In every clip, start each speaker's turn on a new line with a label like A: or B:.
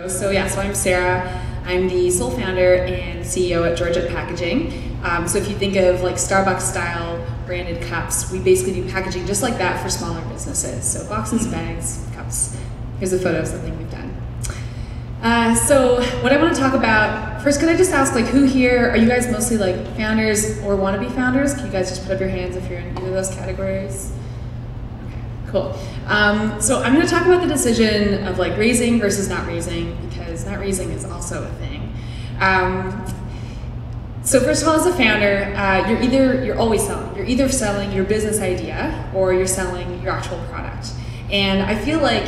A: So I'm Sarah. I'm the sole founder and CEO at Georgette Packaging. So if you think of like Starbucks style branded cups, we basically do packaging just like that for smaller businesses. So boxes, bags, cups. Here's a photo of something we've done. So what I want to talk about, first can I just ask, like, who here, are you guys mostly like founders or wannabe founders? Can you guys just put up your hands if you're in either of those categories? Okay, cool. So I'm going to talk about the decision of like raising versus not raising, because not raising is also a thing. So first of all, as a founder, you're always selling. You're either selling your business idea or you're selling your actual product. And I feel like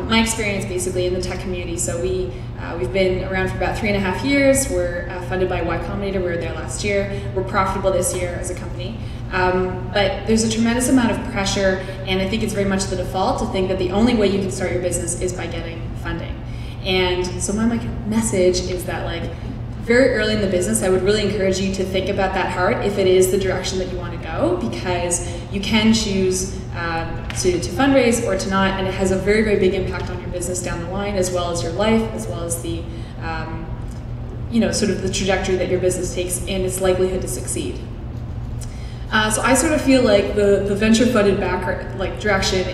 A: my experience basically in the tech community, so we've been around for about 3.5 years. We're funded by Y Combinator. We were there last year. We're profitable this year as a company. But there's a tremendous amount of pressure, and I think it's very much the default to think that the only way you can start your business is by getting funding. And so my message is that, like, very early in the business, I would really encourage you to think about that hard if it is the direction that you want to go, because you can choose to fundraise or to not, and it has a very, very big impact on your business down the line, as well as your life, as well as the, sort of the trajectory that your business takes and its likelihood to succeed. So I sort of feel like the venture-funded direction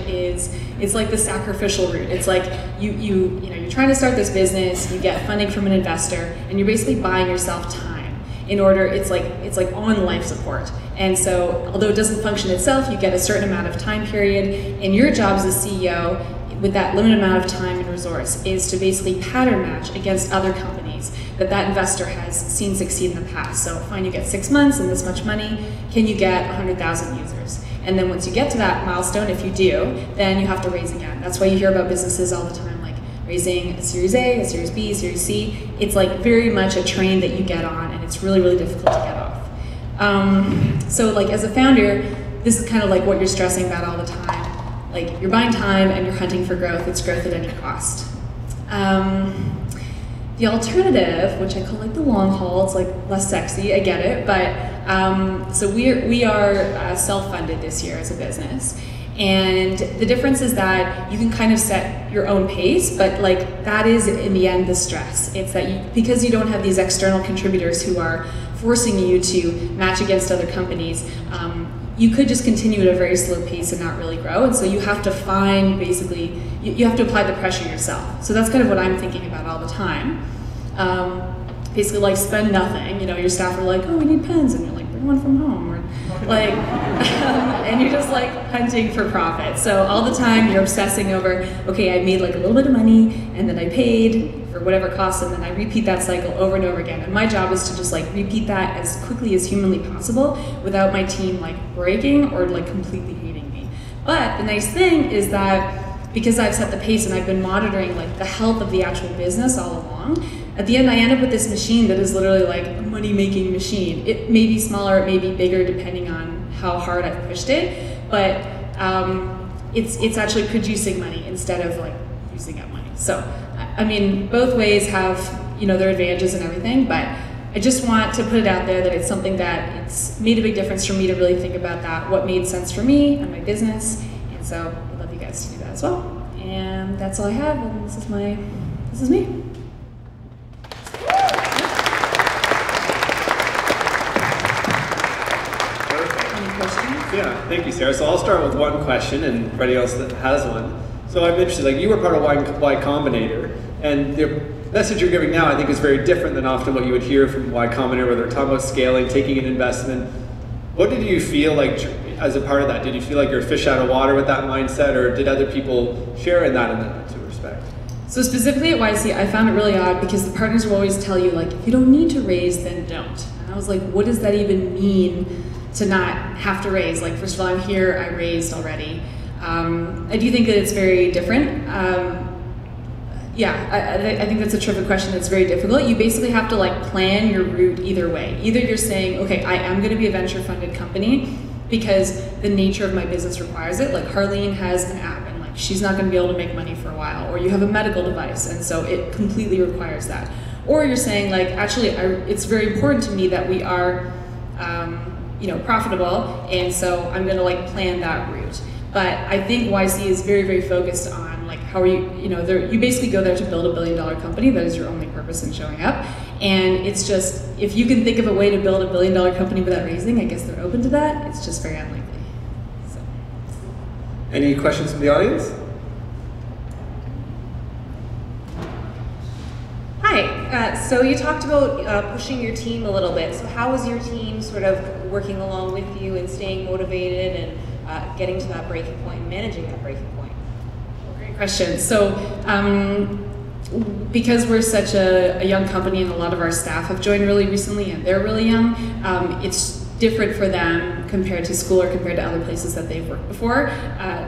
A: it's like the sacrificial route. It's like you're trying to start this business, you get funding from an investor, and you're basically buying yourself time in order. It's like on life support. And so although it doesn't function itself, you get a certain amount of time period, and your job as a CEO with that limited amount of time and resource is to basically pattern match against other companies that investor has seen succeed in the past. So fine, you get 6 months and this much money, can you get 100,000 users? And then once you get to that milestone, if you do, then you have to raise again. That's why you hear about businesses all the time, like raising a Series A, a Series B, a Series C. It's like very much a train that you get on, and it's really, really difficult to get off. So like as a founder, this is kind of like what you're stressing about all the time. Like you're buying time and you're hunting for growth. It's growth at any cost. The alternative, which I call like the long haul, it's like less sexy, I get it, but so we are self-funded this year as a business. And the difference is that you can kind of set your own pace, but like that is in the end the stress. It's that because you don't have these external contributors who are forcing you to match against other companies, you could just continue at a very slow pace and not really grow. And so you have to find, basically, you have to apply the pressure yourself. So that's kind of what I'm thinking about all the time. Basically, like, spend nothing. You know, your staff are like, oh, we need pens, and you're like, bring one from home. Or like, and you're just like hunting for profit. So all the time you're obsessing over, okay, I made like a little bit of money, and then I paid for whatever it costs, and then I repeat that cycle over and over again. And my job is to just like repeat that as quickly as humanly possible without my team like breaking or like completely hating me. But the nice thing is that because I've set the pace and I've been monitoring like the health of the actual business all along, at the end I end up with this machine that is literally like a money-making machine. It may be smaller, it may be bigger depending on how hard I've pushed it, but it's actually producing money instead of like using up money. So I mean, both ways have, you know, their advantages and everything, but I just want to put it out there that it's something that it's made a big difference for me to really think about that, what made sense for me and my business, and so I'd love you guys to do that as well. And that's all I have, and this is me. Any questions?
B: Yeah, thank you, Sarah. So I'll start with one question, and for anybody else that has one. So I'm interested, like you were part of Y Combinator, and the message you're giving now I think is very different than often what you would hear from Y Combinator, where they're talking about scaling, taking an investment. What did you feel like as a part of that? Did you feel like you're a fish out of water with that mindset, or did other people share in that to respect?
A: So specifically at YC, I found it really odd because the partners will always tell you, like, if you don't need to raise, then don't. And I was like, what does that even mean to not have to raise? Like, first of all, I'm here, I raised already. I do think that it's very different. I think that's a terrific question. That's very difficult. You basically have to like plan your route either way. Either you're saying, okay, I am going to be a venture-funded company because the nature of my business requires it. Like Harleen has an app, and like she's not going to be able to make money for a while. Or you have a medical device, and so it completely requires that. Or you're saying, like, actually, it's very important to me that we are, profitable, and so I'm going to like plan that route. But I think YC is very, very focused on like how are you, you basically go there to build a billion-dollar company. That is your only purpose in showing up. And it's just, if you can think of a way to build a billion-dollar company without raising, I guess they're open to that. It's just very unlikely. So.
B: Any questions from the audience?
C: Hi, so you talked about pushing your team a little bit. So how is your team sort of working along with you and staying motivated and getting to that breaking point and managing that breaking point?
A: Great question. So because we're such a young company and a lot of our staff have joined really recently and they're really young, it's different for them compared to school or compared to other places that they've worked before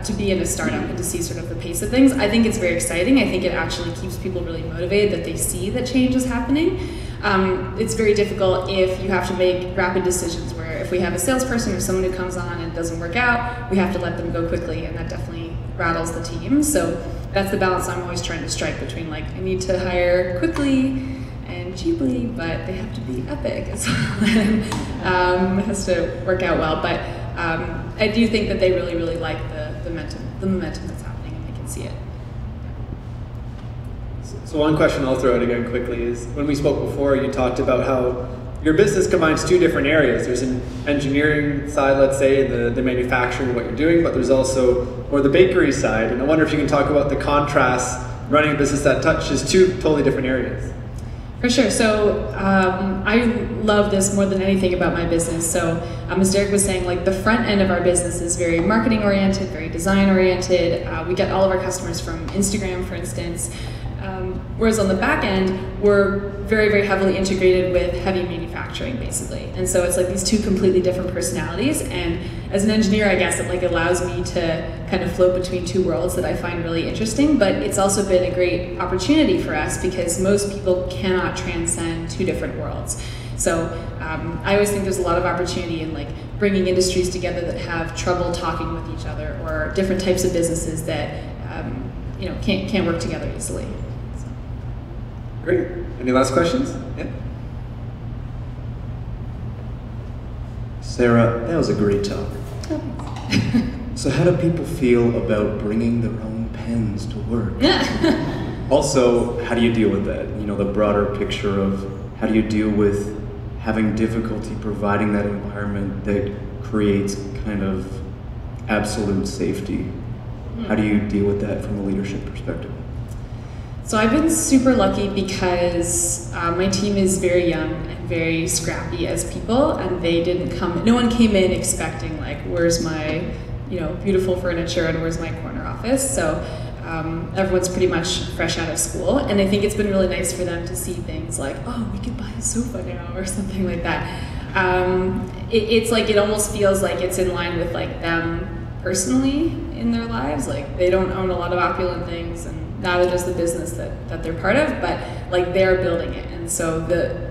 A: to be in a startup and to see sort of the pace of things. I think it's very exciting. I think it actually keeps people really motivated that they see that change is happening. It's very difficult if you have to make rapid decisions where if we have a salesperson or someone who comes on and it doesn't work out, we have to let them go quickly, and that definitely rattles the team. So that's the balance I'm always trying to strike between, like, I need to hire quickly and cheaply, but they have to be epic as well. It has to work out well, but I do think that they really, really like the momentum that's happening, and they can see it.
B: So one question I'll throw out again quickly is, when we spoke before, you talked about how your business combines two different areas. There's an engineering side, let's say, the manufacturing, what you're doing, but there's also more the bakery side. And I wonder if you can talk about the contrast running a business that touches two totally different areas.
A: For sure. So I love this more than anything about my business. So as Derek was saying, like, the front end of our business is very marketing oriented, very design oriented. We get all of our customers from Instagram, for instance. Whereas on the back end, we're very, very heavily integrated with heavy manufacturing, basically. And so it's like these two completely different personalities. And as an engineer, I guess it like allows me to kind of float between two worlds that I find really interesting. But it's also been a great opportunity for us because most people cannot transcend two different worlds. So I always think there's a lot of opportunity in like bringing industries together that have trouble talking with each other, or different types of businesses that can't work together easily.
B: Great. Any last questions? Yeah.
D: Sarah, that was a great talk. So how do people feel about bringing their own pens to work? Also, how do you deal with that? The broader picture of how do you deal with having difficulty providing that environment that creates kind of absolute safety? How do you deal with that from a leadership perspective?
A: So I've been super lucky because my team is very young and very scrappy as people, and no one came in expecting like, where's my, beautiful furniture and where's my corner office. So everyone's pretty much fresh out of school, and I think it's been really nice for them to see things like, oh, we could buy a sofa now or something like that. It's like, it almost feels like it's in line with like them personally in their lives. Like, they don't own a lot of opulent things, and neither does the business that they're part of, but like, they're building it. And so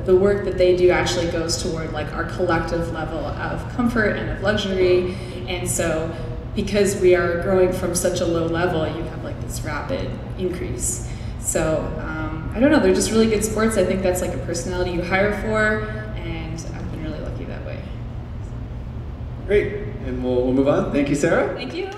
A: the work that they do actually goes toward like our collective level of comfort and of luxury. And so because we are growing from such a low level, you have like this rapid increase. So I don't know, they're just really good sports. I think that's like a personality you hire for, and I've been really lucky that way.
B: Great, and we'll move on. Thank you, Sarah.
A: Thank you.